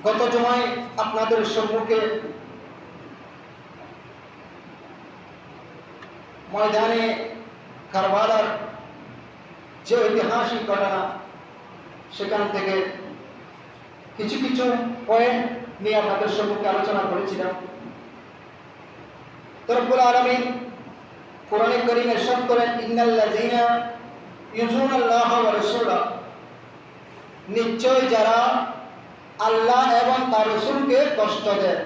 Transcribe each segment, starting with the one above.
গত জুমায় আপনাদের সম্মুখে ময়দানে কারবালার যে ঐতিহাসিক ঘটনা সেখান থেকে কিছু কিছু পয়েন্ট নিয়ে আপনাদের সম্মুখে আলোচনা করেছিলাম। তো রব্বুল আলামিন কোরআনে কারীমে ইরশাদ করেন, ইন্নাল্লাযীনা ইউযুনাল্লাহা ওয়া রাসূলাহু, নিশ্চয় যারা আল্লাহ এবং তার রাসূলকে কষ্ট দেয়,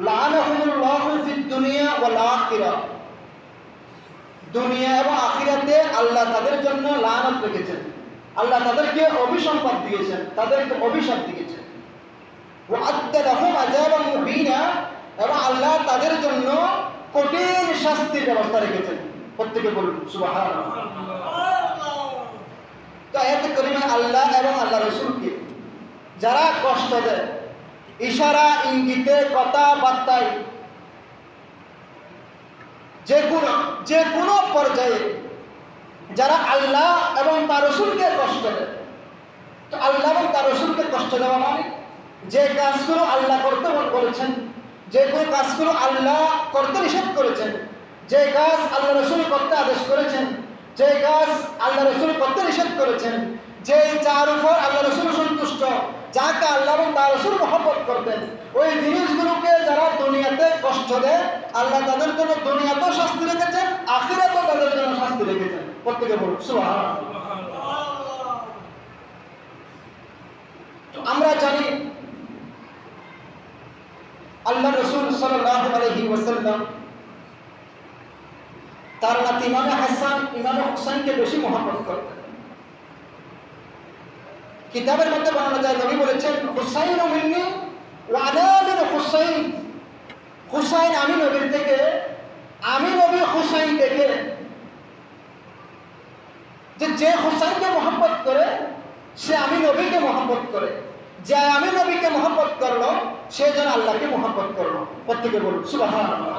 লাআনাহুমুল্লাহু ফিদ দুনিয়া ওয়াল আখিরাহ, দুনিয়া এবং আখিরাতে আল্লাহ তাদের জন্য লানত রেখেছেন, আল্লাহ তাদেরকে অভিসম্পাদ দিয়েছেন, তাদেরকে অভিশাপ দিয়েছেন। ওয়া আদ্দা লাহুম আযাবান মুহিনা, এবং আল্লাহ তাদের জন্য কঠিন শাস্তির ব্যবস্থা রেখেছেন। প্রত্যেকে বলুন সুবহানাল্লাহ। তো আয়াতে কারিমে আল্লাহ এবং আল্লাহ রাসূলকে যারা কষ্ট দেয়, ইশারা ইঙ্গিতে কথাবার্তায় যে কোনো পর্যায়ে যারা আল্লাহ এবং তার রাসূলকে কষ্ট দেয়, তো আল্লাহ এবং তার রাসূলকে কষ্ট দেওয়া মানে যে কাজগুলো আল্লাহ করতে বলেছেন, যে কোনো কাজগুলো আল্লাহ করতে নিষেধ করেছেন, যে কাজ আল্লাহ রাসূল করতে আদেশ করেছেন, যে কাজ আল্লাহ রাসূল করতে নিষেধ করেছেন, যে যার উপর আল্লাহ রাসূল সন্তুষ্ট, যাকে আল্লাহ এবং তার রাসূল মহব্বত করতেন, ওই জিনিসগুলোকে যারা দুনিয়াতে কষ্ট দেয়, আল্লাহ তাদের জন্য দুনিয়াতেও শাস্তি রেখেছেন, আখিরাতেও তাদের জন্য শাস্তি রেখেছেন। প্রত্যেকে বলুন সুবহানাল্লাহ। তো আমরা জানি আল্লাহ রাসূল সাল্লাল্লাহু আলাইহি ওয়াসাল্লাম তার নাতি ইমামে হাসান, ইমামে হুসাইনকে বেশি মহব্বত করতেন। কিতাবের মধ্যে বর্ণনা যায়, নবী বলেছেন, হুসাইনু মিন্নি ওয়া আনা মিন হুসাইন, হুসাইন আমি নবীর থেকে, আমি নবী হুসাইন থেকে। যে হুসাইনকে মহব্বত করে সে আমি নবীকে মহব্বত করে, যে আমি নবীকে মহব্বত করলো সে যেন আল্লাহকে মহব্বত করলো। প্রত্যেকে বলুন সুবহানাল্লাহ।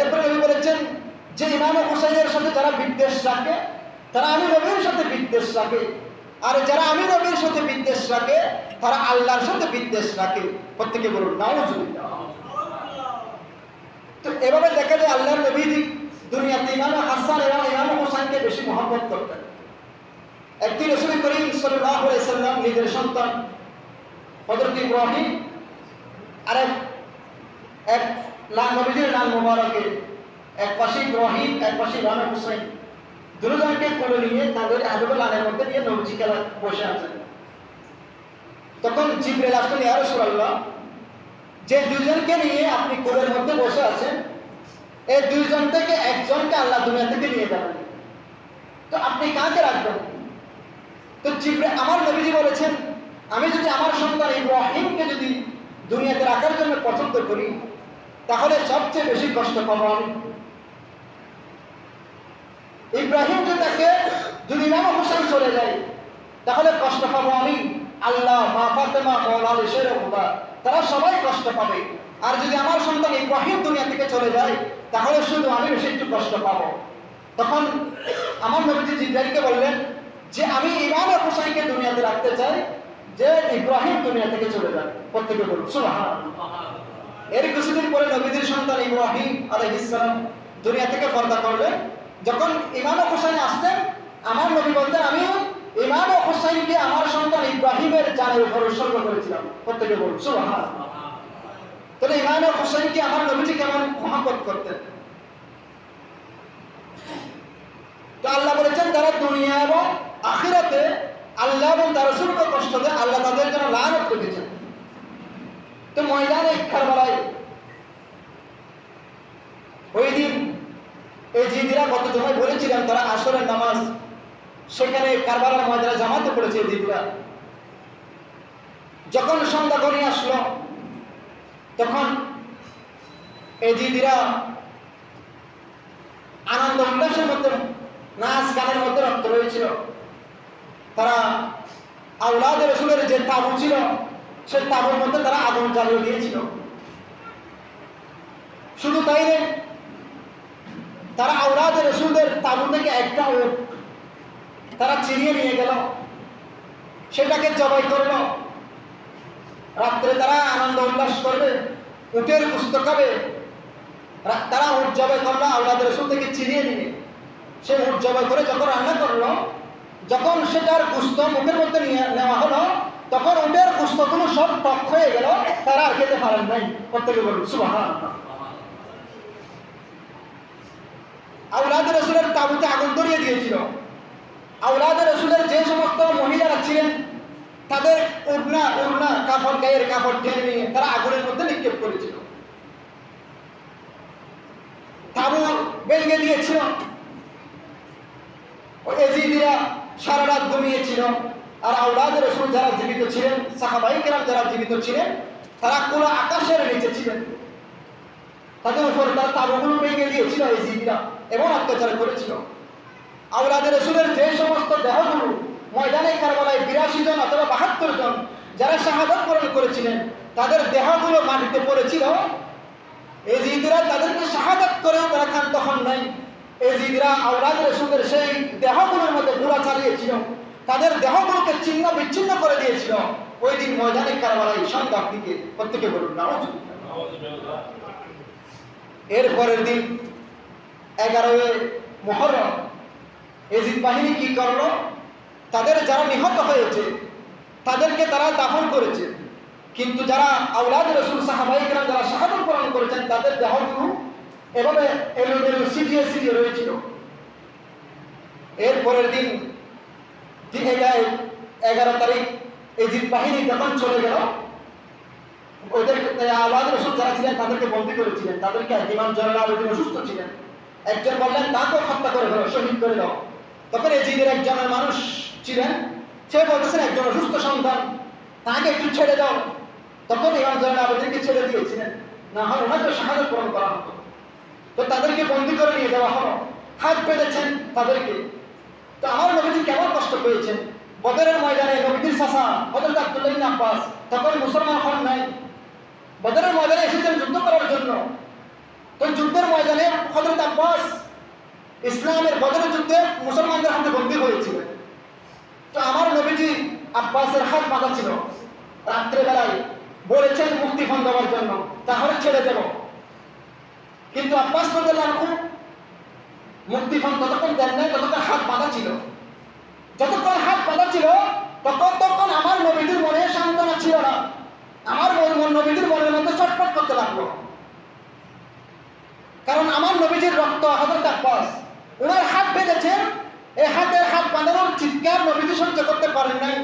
এরপরে নবী বলেছেন যে ইমাম হুসাইনের সাথে যারা বিদ্বেষ রাখে তারা আমি নবীর সাথে বিদ্বেষ রাখে, আর যারা আমি নবীর সাথে বিদ্বেষ রাখে তারা আল্লাহর সাথে বিদ্বেষ রাখে। প্রত্যেকে বলুন নাউজুবিল্লাহ। তো এভাবে দেখা যায় আল্লাহর নবী দুনিয়াতে ইমাম হাসান এবং ইমাম হুসাইনকে বেশি মহব্বত করতেন। একদিন রাসূল করিম সাল্লাল্লাহু আলাইহি সাল্লাম নিজের সন্তান হযরত ইব্রাহিম আর এক নবীজির নাম মুবারকে, এক পাশে ইব্রাহিম এক পাশে ইমাম হুসাইন, দুজনকে কোলে নিয়ে তাদের আদবের লানের মধ্যে নিয়ে নবীজি খেলা বসে আছেন। তখন জিবরাইল আসলেন, ইয়া রাসূলুল্লাহ, যে দুজনকে নিয়ে আপনি কোলের মধ্যে বসে আছেন, এই দুইজন থেকে একজনকে আল্লাহ দুনিয়া থেকে নিয়ে যাবেন, তো আপনি কাকে রাখবেন? তো জিবরাইল, আমার নবীজি বলেছেন, আমি যদি আমার সন্তান ইব্রাহিমকে যদি দুনিয়াতে রাখার জন্য পছন্দ করি তাহলে সবচেয়ে বেশি কষ্ট পাবো আমি। ইব্রাহিম যদি ইমাম হুসাইন চলে যায় তাহলে কষ্ট পাবো আমি, আল্লাহ, মা ফাতেমা, মওলা আলী শের খোদা, তারা সবাই কষ্ট পাবে। আর যদি আমার সন্তান ইব্রাহিম দুনিয়া থেকে চলে যায় তাহলে শুধু আমি বেশি একটু কষ্ট পাবো। তখন আমার নবীজি জিবরাইলকে বললেন যে আমি ইমাম হুসাইনকে দুনিয়াতে রাখতে চাই, যে ইব্রাহিম দুনিয়া থেকে চলে যায়। প্রত্যেকে বলুন সুবহানাল্লাহ। এর কিছুদিন পরে নবীজির সন্তান ইব্রাহিম আলাইহিস সালাম দুনিয়া থেকে পর্দা করলেন। যখন ইমাম হুসাইন আসতেন, আমার নবী বলতেন, আমি ইমাম হুসাইনকে আমার সন্তান ইব্রাহিমের জানের উপর উৎসর্গ করেছিলাম। প্রত্যেকে বলুন সুবহানাল্লাহ। তাহলে ইমাম হুসাইনকে আমার নবীজি কেমন মহব্বত করতেন। তো আল্লাহ বলেছেন যারা দুনিয়া এবং আখিরাতে আল্লাহ এবং তার রাসূলকে কষ্ট দেয়, আল্লাহ তাদের জন্য লানত রেখেছেন। তো ময়দানে কারবালায় ওই দিন এই জিদিরা গত জমায় বলেছিলাম তারা আসরের নামাজ সেখানে কারবালার ময়দানে জামাতে পড়েছে। এই জিদিরা যখন সন্ধ্যা ঘনিয়ে আসলো তখন এই জিদিরা আনন্দ উল্লাসের মধ্যে, নাচ গানের মধ্যে রক্ত রয়েছিল। তারা আওলাদে রাসূলের যে তাবু ছিল সে তাবুর মধ্যে তারা আগুন জ্বালিয়ে দিয়েছিল। শুধু তাই নয়, তারা আওলাদে রাসূলের তাবু থেকে একটা উট তারা চিনিয়ে নিয়ে গেল, সেটাকে জবাই করলো, রাত্রে তারা আনন্দ উল্লাস করবে, উটের গোশত খাবে। তারা উট জবাই করলো, আওলাদ রাসূল থেকে চিনিয়ে নিয়ে সে উট জবাই করে যখন রান্না করলো, যখন সেটার গোশত মুখের মধ্যে নিয়ে নেওয়া হলো, তখন উটের গোশতগুলো সব টক হয়ে গেল, তারা আর খেতে পারেন নাই। প্রত্যেকে বলুন সুবহানাল্লাহ। আওলাদ রাসূলের তাবুতে আগুন ধরিয়ে দিয়েছিল। আওলাদ রাসূলের যে সমস্ত মহিলারা ছিলেন তাদের ওড়না কাপড়, গায়ের কাপড় টেনে নিয়ে তারা আগুনের মধ্যে নিক্ষেপ করেছিল। তাবু ভেঙে দিয়েছিল। এজিদিরা সারা রাত ঘুমিয়েছিল। আর আওলাদ রাসূল যারা জীবিত ছিলেন, সাহাবায়ে কেরাম যারা জীবিত ছিলেন, তারা পুরো আকাশের নিচে ছিলেন। তাদের উপর তার তাবুগুলো ভেঙে দিয়েছিল এজিদিরা এবং অত্যাচার করেছিল। আওলাদ রাসূলের যে সমস্ত দেহগুলো ময়দানে কারবালায় ৮২ জন অথবা ৭২ জন যারা শাহাদাত বরণ করেছিলেন, তাদের দেহগুলো মাটিতে পড়েছিল। এজিদিরা তাদেরকে শাহাদাত করেও তারা ক্ষান্ত হন নাই। এজিদিরা আওলাদ রাসূলের সেই দেহগুলোর মধ্যে গোলা চালিয়েছিল, তাদের দেহগুলোকে ছিন্ন বিচ্ছিন্ন করে দিয়েছিল। ওই দিন ময়দানে কারবালায় সন্ধ্যার দিকে। প্রত্যেকে বলুন নাউযুবিল্লাহ। এর পরের দিন 11 মুহররম এজিদ বাহিনী কি করলো? তাদের যারা নিহত হয়েছে তাদেরকে তারা দাফন করেছে, কিন্তু যারা আওলাদ রাসূল সাহাবায়ে কেরাম যারা শাহাদাত বরণ করেছেন তাদের দেহগুলো এভাবে এলোমেলো ছিটিয়ে ছিটিয়ে রয়েছিল। এর পরের দিন 11 তারিখ এজিদ বাহিনী যখন চলে গেল, ওদের আওলাদ রাসূল যারা ছিলেন তাদেরকে বন্দী করেছিলেন। তাদেরকে ইমাম জয়নুল আবেদিন অসুস্থ ছিলেন, একজন বললেন তাকে হত্যা করে দাও, শহীদ করে দাও। তখন এজিদের একজন মানুষ ছিলেন, সে বলতেছেন একজন অসুস্থ সন্তান, তাকে একটু ছেড়ে দাও। তখন ইমাম জয়নুল আবেদিনকে ছেড়ে দিয়েছিলেন, না হয় ওনাকে শাহাদাত বরণ করা হতো। তো তাদেরকে বন্দী করে নিয়ে যাওয়া হলো, হাত বেঁধেছেন তাদেরকে। তো আমার নবীজি কেমন কষ্ট পেয়েছেন। বদরের ময়দানে নবীজির চাচা হযরত আব্দুল্লাহ ইবনে আব্বাস তখন মুসলমান হন নাই, বদরের ময়দানে এসেছেন যুদ্ধ করার জন্য। তো যুদ্ধের ময়দানে হযরত আব্বাস ইসলামের বদরের যুদ্ধে মুসলমানদের হাতে বন্দী হয়েছিলেন। তো আমার নবীজি আব্বাসের হাত বাঁধা ছিল, রাত্রেবেলায় বলেছেন মুক্তিপণ দেওয়ার জন্য, তাহলে ছেড়ে দেব। কিন্তু আব্বাস রাদিয়াল্লাহু আনহু মুক্তিপণ ততক্ষণ দেন নাই, ততক্ষণ হাত বাঁধা ছিল। যতক্ষণ হাত বাঁধা ছিল তখন আমার নবীজির মনে সান্ত্বনা ছিল না। আমার নবীজির মনের মধ্যে ছটফট করতে লাগলো, কারণ আমার নবীজির রক্ত হযরত আব্বাস ওনার হাত বেঁধেছেন। এই হাতের হাত বাঁধানোর চিৎকার নবীজি সহ্য করতে পারেন নাই।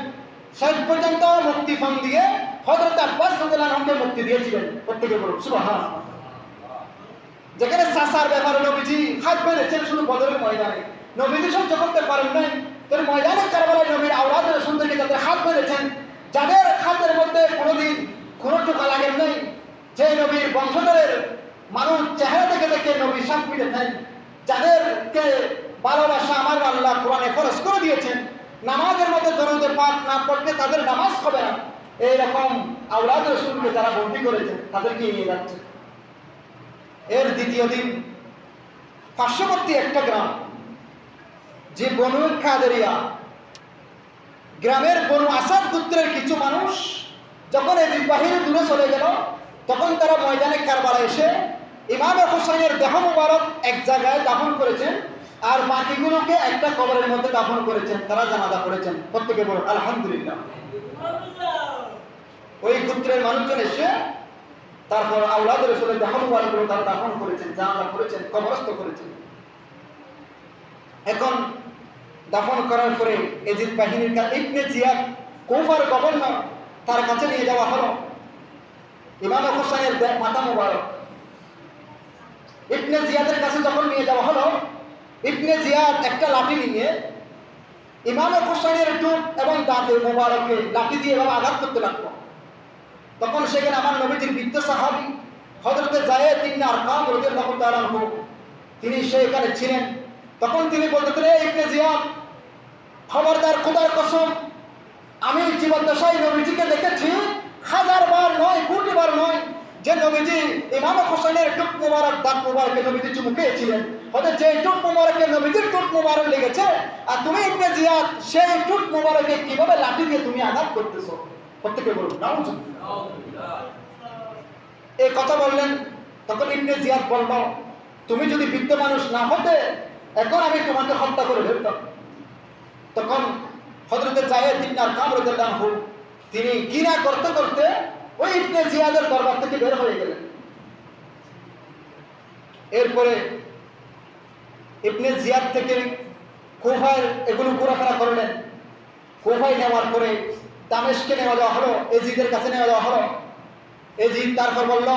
শেষ পর্যন্ত মুক্তিপণ দিয়ে হযরত আব্বাস রাদিয়াল্লাহু আনহুকে মুক্তি দিয়েছিলেন। প্রত্যেকে বলুন সুবহানাল্লাহ। যেখানে চাচার ব্যাপারে নবীজি হাত বেঁধেছেন শুধু বদরের ময়দানে, নবীজি সহ্য করতে পারেন নাই। তোর ময়দানে কারবালায় নবীর আওলাদ রাসূলদেরকে যাদের হাত বেঁধেছেন, যাদের হাতের মধ্যে কোনোদিন কোনো টোকা লাগেন নাই, যে নবীর বংশধরের মানুষ চেহারা দেখে দেখে নবী সাপ পিটেছেন, যাদেরকে ভালোবাসা আমার আল্লাহ কোরআনে ফরজ করে দিয়েছেন, নামাজের মধ্যে দরুদে পাঠ না পড়লে তাদের নামাজ হবে না, এইরকম আওলাদ রাসূলকে যারা বন্দী করেছেন তাদেরকে নিয়ে যাচ্ছে। এর দ্বিতীয় দিন পার্শ্ববর্তী একটা গ্রাম, যে বনু কাদেরিয়া গ্রামের বনু আসাদ গোত্রের কিছু মানুষ যখন এজিদ বাহিনী দূরে চলে গেল, তখন তারা ময়দানে কারবালায় এসে ইমাম হোসেনের দেহ মুবারক এক জায়গায় দাফন করেছেন, আর বাকিগুলোকে একটা কবরের মধ্যে দাফন করেছেন। তারা জানাজা করেছেন। প্রত্যেকে বলুন আলহামদুলিল্লাহ। ওই গোত্রের মানুষজন এসে তারপর আওলাদ রাসূলের দেহ মুবারকগুলো তারা দাফন করেছেন, জানাজা করেছেন, কবরস্থ করেছেন। এখন দাফন করার পরে এজিদ বাহিনীর ইবনে জিয়াদ কুফার গভর্নর, তার কাছে নিয়ে যাওয়া হলো ইমাম হোসেনের মাথা মুবারক। ইবনে জিয়াদের কাছে যখন নিয়ে যাওয়া হলো, ইবনে জিয়াদ একটা লাঠি নিয়ে ইমাম হোসেনের টুপ এবং দাঁতে মুবারকে লাঠি দিয়ে এভাবে আঘাত করতে লাগলো। তখন সেখানে আমার নবীজির বৃদ্ধ সাহাবী হযরত যায়েদ ইবনে আরকাম রাদিয়াল্লাহু তাআলা আনহু তিনি সেখানে ছিলেন। তখন তিনি বলতেন, এই ইবনে জিয়াদ, খবরদার, খোদার কসম, আমি জীবদ্দশায় নবীজিকে দেখেছি, হাজার বার নয়, কোটি বার নয়, যে নবীজি ইমাম হোসেনের টুপ মুবারক, দাঁত মুবারকে নবীজি চুমুকেছিলেন। হয়তো যে টুপ মুবারকে নবীজির টুপ মুবারক লেগেছে, আর তুমি ইবনে জিয়াদ সেই টুপ মুবারকে কিভাবে লাঠি দিয়ে তুমি আঘাত করতেছো? প্রত্যেকে বলুন নাউজুবিল্লাহ। এই কথা বললেন, তখন ইবনে জিয়াদ বলল, তুমি যদি বৃদ্ধ মানুষ না হতে এখন আমি তোমাকে হত্যা করে ফেলতাম। তখন হযরতে যায়েদ ইবনে আরকাম রাদিয়াল্লাহু আনহু তিনি ঘৃণা করতে করতে ওই ইবনে জিয়াদের দরবার থেকে বের হয়ে গেলেন। এরপরে ইবনে জিয়াদ থেকে কুফায় এগুলো ঘোরাফেরা করলেন। কুফায় নেওয়ার পরে দামেস্কে নেওয়া যাওয়া হলো, এজিদের কাছে নেওয়া যাওয়া হলো। এজিদ তারপর বলল,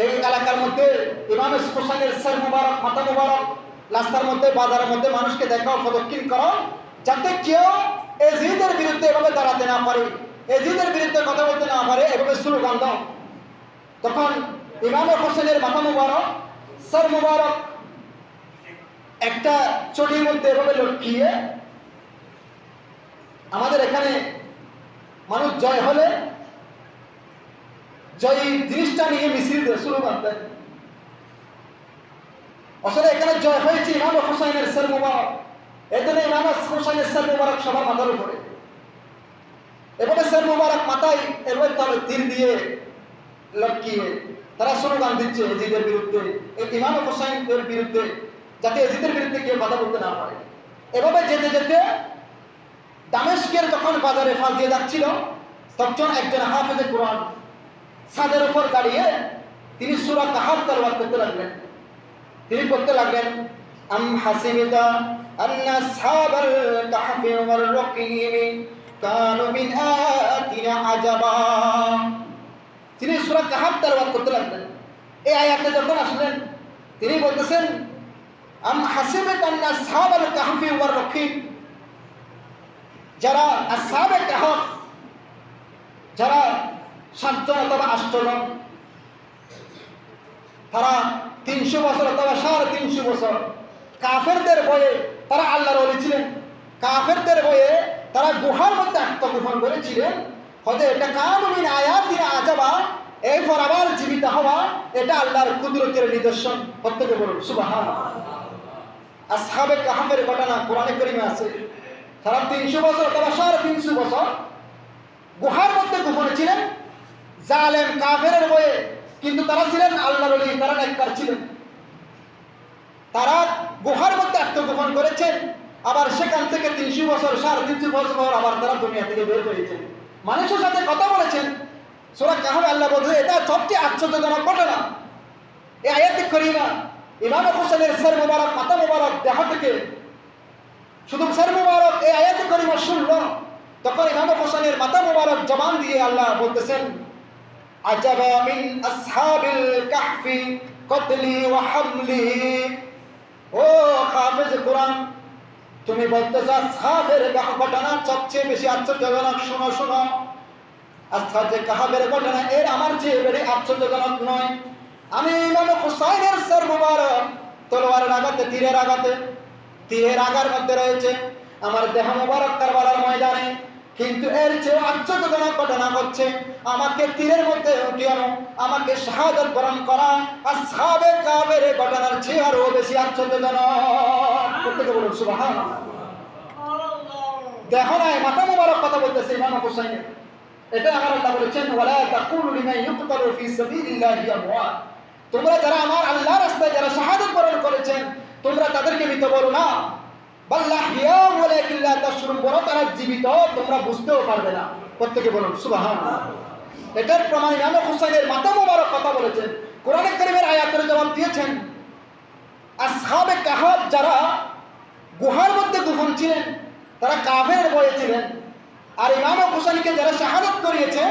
এই এলাকার মধ্যে ইমাম হোসেনের সর মুবারক, মাথা মুবারক রাস্তার মধ্যে, বাজারের মধ্যে মানুষকে দেখাও, প্রদক্ষিণ করো, যাতে কেউ এজিদের বিরুদ্ধে এভাবে দাঁড়াতে না পারে, এজিদের বিরুদ্ধে কথা বলতে না পারে, এভাবে স্লোগান দাও। তখন ইমাম হোসেনের মাথা মুবারক, সর মুবারক একটা চটির মধ্যে এভাবে লটকিয়ে, আমাদের এখানে মানুষ জয় হলে জয় জিনিসটা নিয়ে মিছিল দিয়ে স্লোগান দেয়। আসলে এখানে জয় হয়েছে ইমাম হোসেনের সর মুবারক, এই জন্য ইমাম হোসেনের সর মুবারক সবার মাথার উপরে, এভাবে সর মুবারক মাথায় এভাবে তীর দিয়ে লটকিয়ে তারা স্লোগান দিচ্ছে এজিদের বিরুদ্ধে, ইমাম হোসেনের বিরুদ্ধে, যাতে এজিদের বিরুদ্ধে কেউ কথা বলতে না পারে। এভাবে যেতে যেতে দামেস্কের যখন বাজারে ফাল দিয়ে যাচ্ছিল, তখন একজন হাফেজে কোরআন ছাদের উপর দাঁড়িয়ে তিনি সূরা কাহফ তেলাওয়াত করতে লাগলেন। তিনি বলতে লাগলেন, আম হাসিবিতা আন্না আসহাবাল কাহফি ওয়ার রাকিম কানু মিন আয়াতিনা আজাবা। তিনি সূরা কাহফ তেলাওয়াত করতে লাগলেন। এই আয়াতে যখন আসলেন, তিনি বলতেছেন, আম হাসিবিতা আন্না আসহাবাল কাহফি ওয়ার রাকিম, যারা আসহাবে কাহফ, যারা 7 জন অথবা 8 জন, তারা 300 বছর অথবা 350 বছর কাফেরদের ভয়ে তারা আল্লাহর ওলি ছিলেন। কাফেরদের ভয়ে তারা গুহার মধ্যে আত্মগোপন করেছিলেন। হয়তো এটা কানুমিন আয়াতিনা আজাবা, এই পর আবার জীবিত হওয়া, এটা আল্লাহর কুদরতের নিদর্শন। প্রত্যেকে বলুন সুবহানাল্লাহ। আসহাবে কাহফের ঘটনা কোরআনে কারিমে আছে। তারা 300 বছর অথবা 350 বছর গুহার মধ্যে গোপনে ছিলেন, জালেম কাফেরের ভয়ে, কিন্তু তারা ছিলেন আল্লাহর ওলি, তারা নেককার ছিলেন। তারা গুহার মধ্যে আত্মগোপন করেছেন, আবার সেখান থেকে 300 বছর 350 বছর আবার তারা দুনিয়া থেকে বের হয়েছেন, মানুষের সাথে কথা বলেছেন। সূরা কাহফ আল্লাহ বলছে এটা সবচেয়ে আশ্চর্যজনক ঘটনা। এই আয়াতে কারিমা ইমাম হোসেনের সর মুবারক, মাথা মুবারক দেহ থেকে শুধু সর মুবারক এই আয়াতে কারিমা শুনল, তখন ইমাম হোসেনের মাথা মুবারক জবান দিয়ে আল্লাহ বলতেছেন, আজাবা মিন আসহাবিল কাহফি কতলি ওয়া হামলি। ও হাফেজ কোরআন, তুমি বলতেছ আসহাবের ঘটনা সবচেয়ে বেশি আশ্চর্যজনক, শোনো শোনো। আসহাবে কাহফের ঘটনা এর আমার চেয়ে বেশি আশ্চর্যজনক নয়। আমি ইমাম হুসাইনের সর মুবারক তলোয়ারের আঘাতে, তীরের আঘার মধ্যে রয়েছে আমার দেহ মুবারক কারবালার ময়দানে, কিন্তু এর চেয়ে আশ্চর্যজনক ঘটনা হচ্ছে আমাকে তীরের মধ্যে উঠিয়ানো, আমাকে শাহাদাত বরণ করা আসহাবে কাহফের ঘটনার চেয়ে আরো বেশি আশ্চর্যজনক। প্রত্যেকে বলুন সুবহানাল্লাহ। দেখো না, মাথা মুবারক কথা বলতেছে ইমাম হুসাইনের। এটা আমার আল্লাহ বলেছেন, ওয়ালা তাকুলু লিমান ইউকতালু ফি সাবিলিল্লাহি আমওয়াত, তোমরা যারা আমার আল্লাহর রাস্তায় যারা শাহাদাত বরণ করেছেন তোমরা তাদেরকে মৃত বলো না, বাল্লাহিয়া ওয়ালাকিন লা তাশউরুন, বড় তারা জীবিত, তোমরা বুঝতেও পারবে না। প্রত্যেকে বলুন সুবহানাল্লাহ। এটার প্রমাণ ইমাম হুসাইনের মাথা মুবারক কথা বলেছেন, কোরআনে কারীমের আয়াতের জবাব দিয়েছেন। আসহাবে কাহফ যারা গুহার মধ্যে গোপন ছিলেন, তারা কাফেরের ভয়ে ছিলেন, আর ইমাম হুসাইনকে যারা শাহাদাত করিয়েছে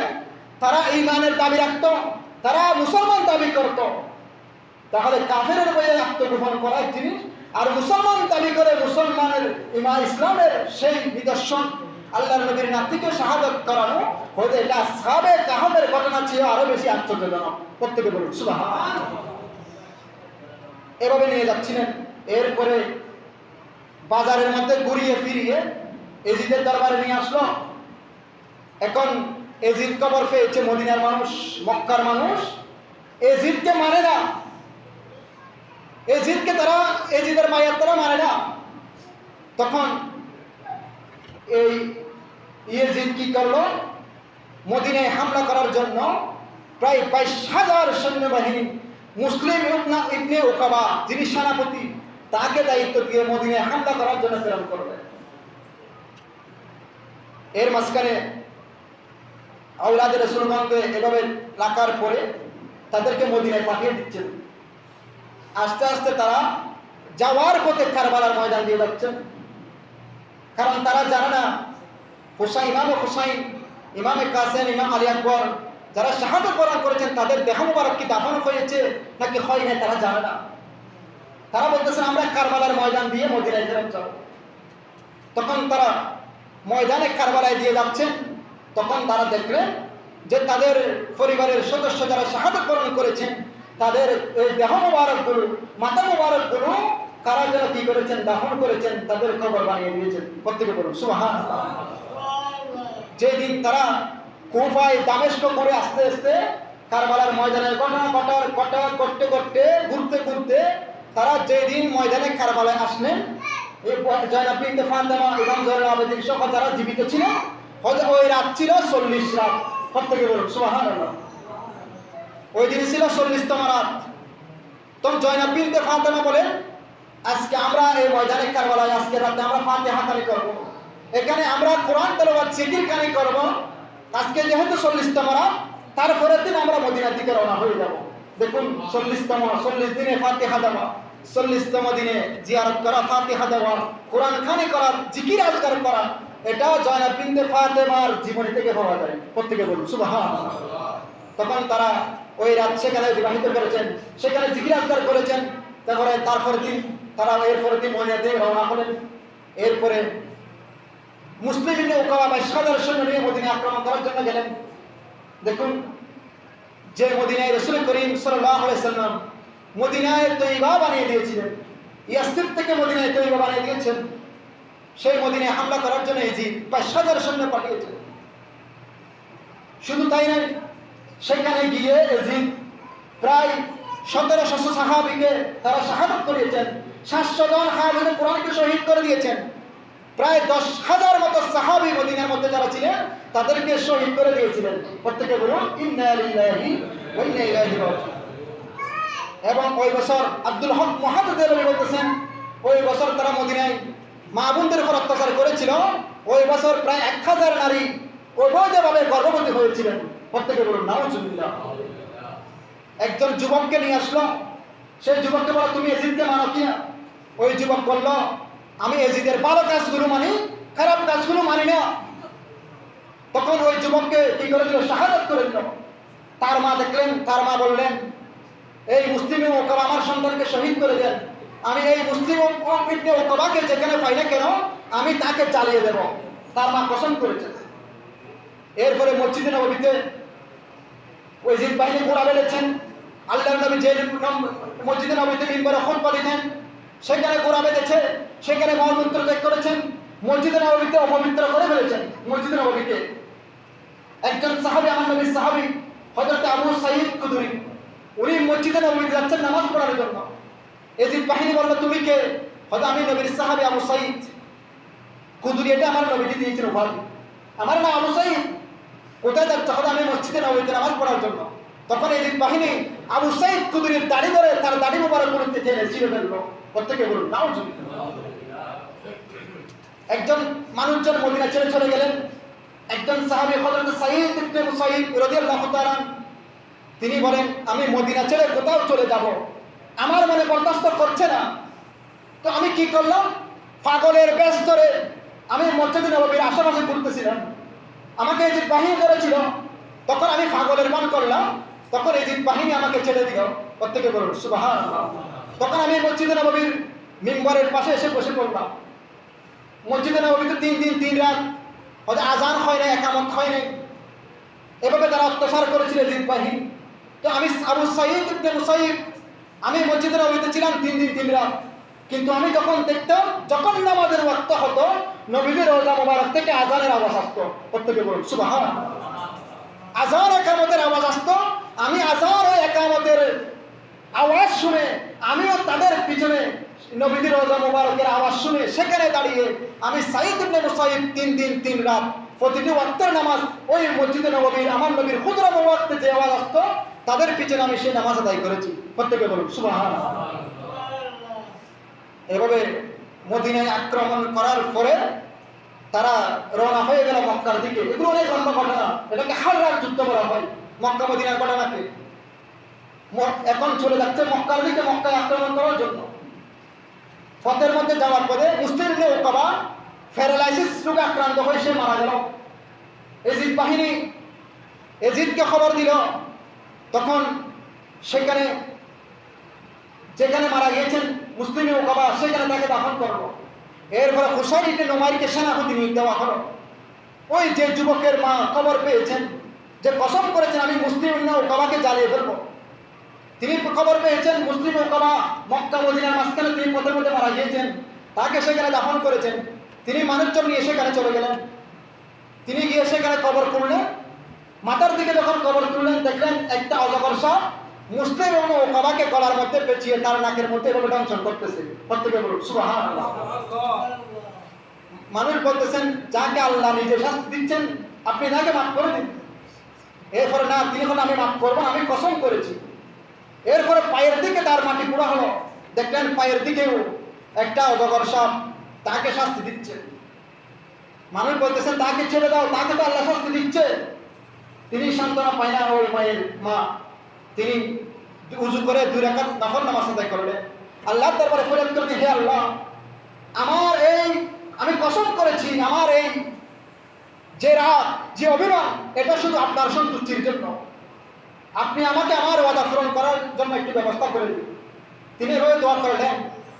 তারা ঈমানের দাবি রাখত, তারা মুসলমান দাবি করত। তাহলে কাফেরের ভয়ে আত্মগোপন করার জিনিস আর মুসলমান দাবি করে মুসলমানের ইসলামের সেই নিদর্শন আল্লাহর নবীর নাতিকে শাহাদাত করানো, হয়তো এটা আসহাবে কাহফের ঘটনা চেয়ে আরো বেশি আশ্চর্যজনক। প্রত্যেকে বলুন সুবহানাল্লাহ। এভাবে নিয়ে যাচ্ছিলেন। এরপরে বাজারের মধ্যে ঘুরিয়ে ফিরিয়ে এজিদের দরবারে নিয়ে আসলো। এখন এজিদ খবর পেয়েছে মদিনার মানুষ, মক্কার মানুষ এজিদকে মানে না, এজিদকে তারা, এজিদের মায়ের তারা মানে না। তখন এই ইয়েজিদ কি করলো, মদিনায় হামলা করার জন্য প্রায় 22,000 সৈন্যবাহিনী মুসলিম ইবনে উকাবা যিনি সেনাপতি তাকে দায়িত্ব দিয়ে মদিনায় হামলা করার জন্য প্রেরণ করবেন। এর মাঝখানে আওলাদের রাসূলগণকে এভাবে রাখার পরে তাদেরকে মদিনায় পাঠিয়ে দিচ্ছেন। আস্তে আস্তে তারা যাওয়ার পথে কারবালার ময়দান দিয়ে যাচ্ছেন, কারণ তারা জানে না ইমাম হুসাইন, ইমামে কাসেম, ইমাম আলী আকবর যারা শাহাদাত বরণ করেছেন তাদের দেহ মুবারক কি দাফন হয়েছে নাকি হয় না তারা জানে না। তারা বলতেছেন আমরা কারবালার ময়দান দিয়ে মদিনায় ফেরত যাব। তখন তারা ময়দানে কারবালায় দিয়ে যাচ্ছেন, তখন তারা দেখলেন যে তাদের পরিবারের সদস্য যারা শাহাদাত বরণ করেছেন তাদের এই দেহ মুবারকগুলো, মাথা মুবারকগুলো কারা যেন কি করেছেন, দাফন করেছেন, তাদের কবর বানিয়ে দিয়েছেন। প্রত্যেকে বলুন সুবহানাল্লাহ। যেদিন তারা কুফায় দামেস্ক করে আস্তে আস্তে কারবালার ময়দানের ঘটনা করতে ঘুরতে ঘুরতে তারা যেদিন ময়দানে কারবালায় আসলেন, এই জয়নাব বিনতে ফাতেমা এবং জয়নুল আবেদিন সহ যারা জীবিত ছিলেন, ওই রাত ছিল 40 রাত। প্রত্যেকে বলুন সুবহানাল্লাহ। ওই দিন ছিল 40তম রাত। তখন জয়নাব বিনতে ফাতেমা বলেন আজকে আমরা এই ময়দানে কারবালায় আজকে রাতে আমরা ফাতিহা কারি করব, এখানে আমরা কোরআন তেলাওয়াত জিকির কারি করব। আজকে যেহেতু 40তম রাত, তারপরের দিন আমরা মদিনার দিকে রওনা হয়ে যাব। দেখুন 40 দিনে ফাতিহা দেওয়া, 40তম দিনে জিয়ারত করা, ফাতিহা দেওয়া, কোরআন খানি করা, জিকির আজকার করা, এটা জয়নাব বিনতে ফাতেমার জীবনী থেকে পাওয়া যায়। প্রত্যেকে বলুন সুবহানাল্লাহ। তখন তারা ওই রাত সেখানে অতিবাহিত করেছেন, সেখানে জিকির আজকার করেছেন। তারপরের দিন তারা এরপরের দিন মদিনার দিকে রওনা হলেন। এরপরে মুসলিম ইবনে উকাবা 22,000 সৈন্য নিয়ে মদিনা আক্রমণ করার জন্য গেলেন। দেখুন যে মদিনায় রাসূল করিম সাল্লাল্লাহু আলাইহি সাল্লাম মদিনায় তৈবা বানিয়ে দিয়েছিলেন, ইয়াসরিব থেকে মদিনায় তৈবা বানিয়ে দিয়েছেন, সেই মদিনায় হামলা করার জন্য ইজিদ 22,000 সৈন্য পাঠিয়েছেন। শুধু তাই নয়, সেখানে গিয়ে ইজিদ প্রায় 1700 সাহাবীকে তারা শাহাদাত করিয়েছেন, 700 জন হাফেজে কোরআনকে শহীদ করে দিয়েছেন। প্রায় 10,000 মতো সাহাবী মদিনার মধ্যে যারা ছিলেন তাদেরকে শহীদ করে দিয়েছিলেন। প্রত্যেকে বলুন ইন্না লিল্লাহি ওয়া ইন্না ইলাইহি রাজিউন। এবং ওই বছর আব্দুল হক মুহাদ্দিস বলতেছেন ওই বছর তারা মদিনায় মা বোনদের উপর অত্যাচার করেছিল। ওই বছর প্রায় 1000 নারী অবৈধভাবে গর্ভবতী হয়েছিলেন। প্রত্যেকে বলুন নাউজুবিল্লাহ। একজন যুবককে নিয়ে আসলো, সেই যুবককে বলল তুমি এজিদকে মানো কিনা? ওই যুবক বলল আমি এজিদের ভালো কাজগুলো মানি, খারাপ কাজগুলো মানি না। তখন ওই যুবককে কি করে দিল, শাহাদাত করে দিল। তার মা দেখলেন, তার মা বললেন এই মুসলিম উকাবা আমার সন্তানকে শহীদ করে দেন, আমি এই মুসলিম ইবনে উকাবাকে যেখানে পাই না কেন আমি তাকে চালিয়ে দেব। তার মা পছন্দ করেছে। এরপরে মসজিদে নববীতে ওই জিদ বাহিনী ঘোড়া বেড়েছেন। আল্লাহর নবী যে মসজিদে নববীতে মিম্বরে খুতবা দিতেন সেখানে ঘোড়া বেঁধেছে, সেখানে মলমূত্র ত্যাগ করেছেন, মসজিদে নববীতে অপবিত্র করে ফেলেছেন। মসজিদে নববীতে একজন সাহাবী, আমার নবীর সাহাবী হযরত আবু সাঈদ কুদরি, উনি মসজিদে নববীতে যাচ্ছেন নামাজ পড়ার জন্য। এজিদ বাহিনী বলল তুমি কে? হয়তো আমি নবীর সাহাবী আবু সাঈদ কুদরি, এটা আমার নবীজি দিয়েছেন উপাধি, আমার নাম আবু সাঈদ। কোথায় যাচ্ছে? হয়তো আমি মসজিদে নববীতে নামাজ পড়ার জন্য। তখন এজিদ বাহিনী আবু সাঈদ কুদরির দাড়ি ধরে তার দাড়ি মোবারক করতে টেনে ছিঁড়ে ফেললো। প্রত্যেকে বলুন নাউজুবিল্লাহ। একজন মানুষজন মদিনা ছেড়ে চলে গেলেন। একজন সাহাবী হযরত সাঈদ ইবনে মুসাইয়িব রাদিয়াল্লাহু তাআলা, তিনি বলেন আমি মদিনা ছেড়ে কোথাও চলে যাব, আমার মনে বরদাস্ত করছে না। তো আমি কি করলাম, পাগলের বেশ ধরে আমি মসজিদে নববীর আশেপাশে ঘুরতেছিলাম। আমাকে এজিদ বাহিনী ধরেছিল, তখন আমি পাগলের মন করলাম, তখন এজিদ বাহিনী আমাকে ছেড়ে দিল। প্রত্যেকে বলুন সুবহানাল্লাহ। তখন আমি মসজিদে নববীর মিম্বরের পাশে এসে বসে পড়লাম। মসজিদে নববীতে 3 দিন 3 রাত হয়তো আজান হয় না, একামত হয় নাই, এভাবে তারা অত্যাচার করেছিল এজিদ বাহিনী। তো আমি আবু সাঈদ ইবনে মুসাইয়িব, আমি মসজিদে নববীতে ছিলাম 3 দিন 3 রাত। কিন্তু আমি যখন দেখতাম যখন নামাজের ওয়াক্ত হতো নবীর রওজা মোবারক থেকে আজানের আওয়াজ আসতো। প্রত্যেকে বলুন সুবহানাল্লাহ। আজান একামতের আওয়াজ আসতো, আমি আজান ও একামতের আওয়াজ শুনে আমিও তাদের পিছনে নবীর রওজা মোবারকের আওয়াজ শুনে সেখানে দাঁড়িয়ে আমি সাঈদ ইবনে মুসাইয়িব 3 দিন 3 রাত প্রতিটি ওয়াক্তের নামাজ ওই মসজিদে নববীর আমার নবীর খুদরা ওয়াক্তে যে আওয়াজ আসতো তাদের পিছনে আমি সেই নামাজ আদায় করেছি। প্রত্যেকে বলুন সুবহানাল্লাহ। এভাবে মদিনায় আক্রমণ করার পরে তারা রওনা হয়ে গেল মক্কার দিকে। এগুলো অনেক লম্বা ঘটনা, এটাকে হাররার যুদ্ধ বলা হয় মক্কা মদিনার ঘটনাকে। এখন চলে যাচ্ছে মক্কার দিকে, মক্কায় আক্রমণ করার জন্য। পথের মধ্যে যাওয়ার পরে মুসলিম নৌকাবা প্যারালাইসিস রোগে আক্রান্ত হয়ে সে মারা গেল। এজিদ বাহিনী এজিদকে খবর দিল, তখন সেখানে যেখানে মারা গিয়েছেন মুসলিম নৌকাবা সেখানে তাকে দাফন করলো। এরপরে হুসাইন ইবনে নুমাইরকে সেনাপতি নিয়োগ দেওয়া হলো। ওই যে যুবকের মা খবর পেয়েছেন, যে কসম করেছেন আমি মুসলিম নৌকাবাকে জ্বালিয়ে ফেলবো, তিনি খবর পেয়েছেন মুসলিম নৌকাবা মক্কা মদিনার মাঝখানে তিনি পথের মধ্যে মারা গিয়েছেন, তাকে সেখানে দাফন করেছেন। তিনি মানুষজন নিয়ে সেখানে চলে গেলেন। তিনি গিয়ে সেখানে কবর তুললেন। মাথার দিকে যখন কবর তুললেন দেখলেন একটা অজগর সাপ মুসলিম নৌকাবাকে গলার মধ্যে পেঁচিয়ে তার নাকের মধ্যে এভাবে দংশন করতেছে। প্রত্যেকে বলুন সুবহানাল্লাহ। মানুষ বলতেছেন যাকে আল্লাহ নিজে শাস্তি দিচ্ছেন আপনি তাকে মাফ করে দিন। এরপরে না, তিনি বলেন আমি মাফ করবো না, আমি কসম করেছি। এরপরে পায়ের দিকে তার মাটি পোড়া হলো, দেখলেন পায়ের দিকেও একটা অজগর সাপ তাকে শাস্তি দিচ্ছে। মানুষ বলতেছেন তাকে ছেড়ে দাও, তাকে তো আল্লাহ শাস্তি দিচ্ছে। তিনি সান্ত্বনা পায় না, ওই মায়ের মা, তিনি উজু করে 2 রাকাত নফল নামাজ আদায় করলেন। আল্লাহর দরবারে ফরিয়াদ করলেন, হে আল্লাহ, আমার এই আমি কসম করেছি আমার এই যে রাগ যে অভিমান এটা শুধু আপনার সন্তুষ্টির জন্য, আপনি আমাকে আমার ওয়াদা পূরণ করার জন্য একটি ব্যবস্থা করে দিন। তিনি এভাবে দোয়া করলেন।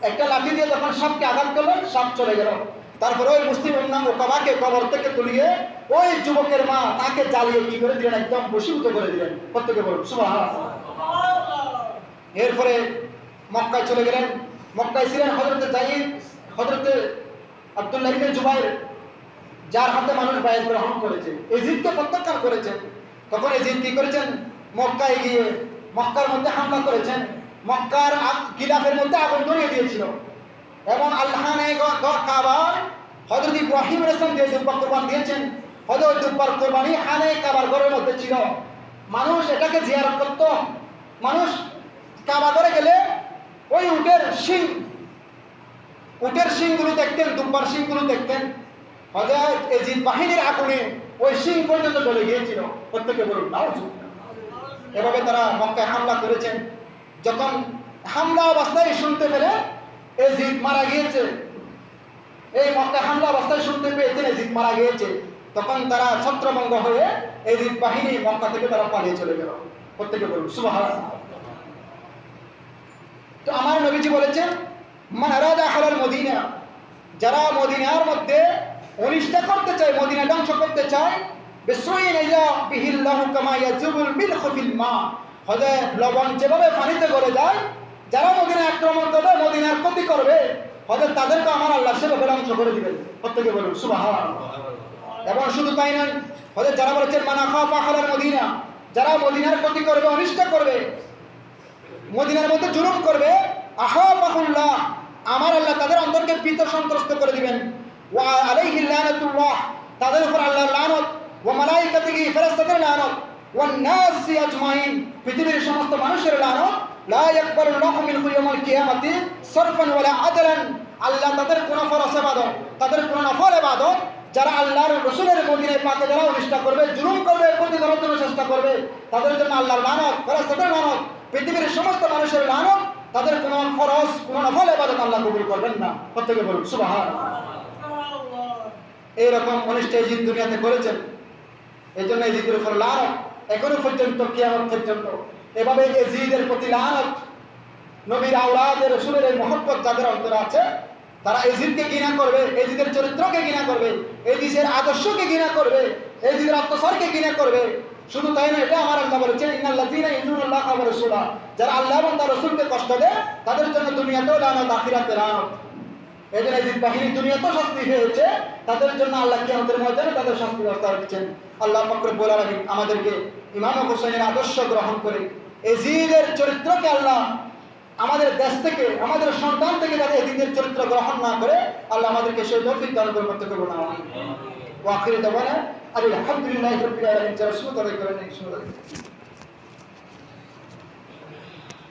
একটা লাঠি দিয়ে যখন সাপকে আঘাত করলেন সাপ চলে গেল। তারপরে ওই মুসলিম নৌকাবাকে কবর থেকে তুলিয়ে ওই যুবকের মা তাকে জ্বালিয়ে কি করে দিলেন, একদম বশীভূত করে দিলেন। প্রত্যেকে বলুন সুবহানাল্লাহ। এরপরে মক্কায় চলে গেলেন। মক্কায় ছিলেন হযরতে আব্দুল্লাহ ইবনে জুবাইর, যার হাতে মানুষ বায়াত গ্রহণ করেছে, এজিদকে প্রত্যাখ্যান করেছেন। তখন এজিদ কি করেছেন, মক্কায় গিয়ে মক্কার মধ্যে হামলা করেছেন, মক্কার গিলাফের মধ্যে আগুন ধরিয়ে দিয়েছিল এবং আল্লাহনে কাবার হযরত ইব্রাহিম আলাইহিস সালাম যে দুব্বা কুরবান দিয়েছেন, হযরত দুব্বার কুরবানি খানে কাবার ঘরের মধ্যে ছিল। মানুষ এটাকে জিয়ারত করত। মানুষ কাবা ঘরে গেলে ওই উটের শিংগুলো দেখতেন, দুব্বার শিংগুলো দেখতেন। হযরত এজিদ বাহিনীর আগুনে ওই শিং পর্যন্ত জ্বলে গিয়েছিল। প্রত্যেকে বলুন নাউজুবিল্লাহ। এভাবে তারা মক্কায় হামলা করেছেন। যখন হামলা অবস্থায় শুনতে পেলে এজিদ মারা গিয়েছে, এই মক্কা হামলা অবস্থায় শুনতে পেয়েছেন এজিদ মারা গিয়েছে, তখন তারা ছত্রভঙ্গ হয়ে এজিদ বাহিনী মক্কা থেকে তারা পালিয়ে চলে গেল। প্রত্যেকে বলুন সুবহানাল্লাহ। তো আমার নবীজি বলেছেন মান আরাদা হালাল মদিনা, যারা মদিনার মধ্যে অনিষ্টা করতে চায়, মদিনা ধ্বংস করতে চায়, বিসরাইন ইলা বিহিল্লাহু কামা ইয়াজুবুল মিলহু ফিল মা, হযে লবণ যেভাবে পানিতে গলে যায়, যারা মদিনা আক্রমণ করবে মদিনার ক্ষতি করবে হযে তাদেরকে আমার আল্লাহ সেভাবে ধ্বংস করে দিবেন। প্রত্যেকে বলুন সুবহানাল্লাহ। এবং শুধু তাই নয়, হযে যারা বলেছেন মান আখাফা হালাল মদিনা, যারা মদিনার ক্ষতি করবে অনিষ্টা করবে, মদিনার মধ্যে জুলুম করবে, আখাফাহুল্লাহ, আমার আল্লাহ তাদের অন্তরকে ভীত সন্ত্রস্ত করে দিবেন। ওয়া আলাইহি লানাতুল্লাহ, তাদের উপর আল্লাহর লানত, ওয়া মালাইকাতিহি, ফেরেশতাদের লানত, ওয়ান নাসি আজমাইন, পৃথিবীর সমস্ত মানুষের লানত। লা ইয়াকবালুল্লাহু মিনহু ইয়াউমাল কিয়ামাতি সারফান ওয়ালা আদলান, আল্লাহ তাদের কোন ফরজ ইবাদত, তাদের কোন নফল ইবাদত, যারা আল্লাহর রাসূলের মদিনায় পাকে যারা অনিষ্টা করবে, জুলুম করবে, ক্ষতি করার জন্য চেষ্টা করবে, তাদের জন্য আল্লাহর লানত, ফেরেশতাদের লানত, পৃথিবীর সমস্ত মানুষের লানত, তাদের কোন ফরজ কোন নফল ইবাদত আল্লাহ কবুল করবেন না। প্রত্যেকে বলুন সুবহানাল্লাহ। এইরকম অনিষ্ট এজিদ দুনিয়াতে করেছেন, এই জন্য এজিদের উপর লানত এখনো পর্যন্ত কিয়ামত পর্যন্ত। এভাবে এজিদের প্রতি লানত, নবীর আওলাদের রাসূলের এই মহব্বত যাদের অন্তরে আছে তারা এজিদকে ঘৃণা করবে, এজিদের চরিত্রকে ঘৃণা করবে, এজিদের আদর্শকে ঘৃণা করবে, এজিদের অত্যাচারকে ঘৃণা করবে। শুধু তাই না, এটা আমার আল্লাহ বলেছেন ইন্নাল্লাযীনা ইউযুনুল্লাহা ওয়া রাসূলা, যারা আল্লাহ এবং তার রাসূলকে কষ্ট দেয় তাদের জন্য দুনিয়াতেও লানত আখিরাতে লানত। এদের এজিদ বাহিনী দুনিয়াতেও শাস্তি হয়েছে, তাদের জন্য আল্লাহ কিয়ামতের ময়দানে তাদের শাস্তি ব্যবস্থা রেখেছেন। আল্লাহ পাক রব্বুল আলামিন আমাদেরকে ইমাম হোসেনের আদর্শ গ্রহণ করে এজিদের চরিত্রকে আল্লাহ আমাদের দেশ থেকে আমাদের সন্তান থেকে যাতে এজিদের চরিত্র গ্রহণ না করে আল্লাহ আমাদেরকে সেই তৌফিক দান করতে করুন। ওয়া আখিরু দাওয়ানা আলহামদুলিল্লাহি রাব্বিল আলামিন। যারা শুনো তাদের করেন ইনশাআল্লাহ।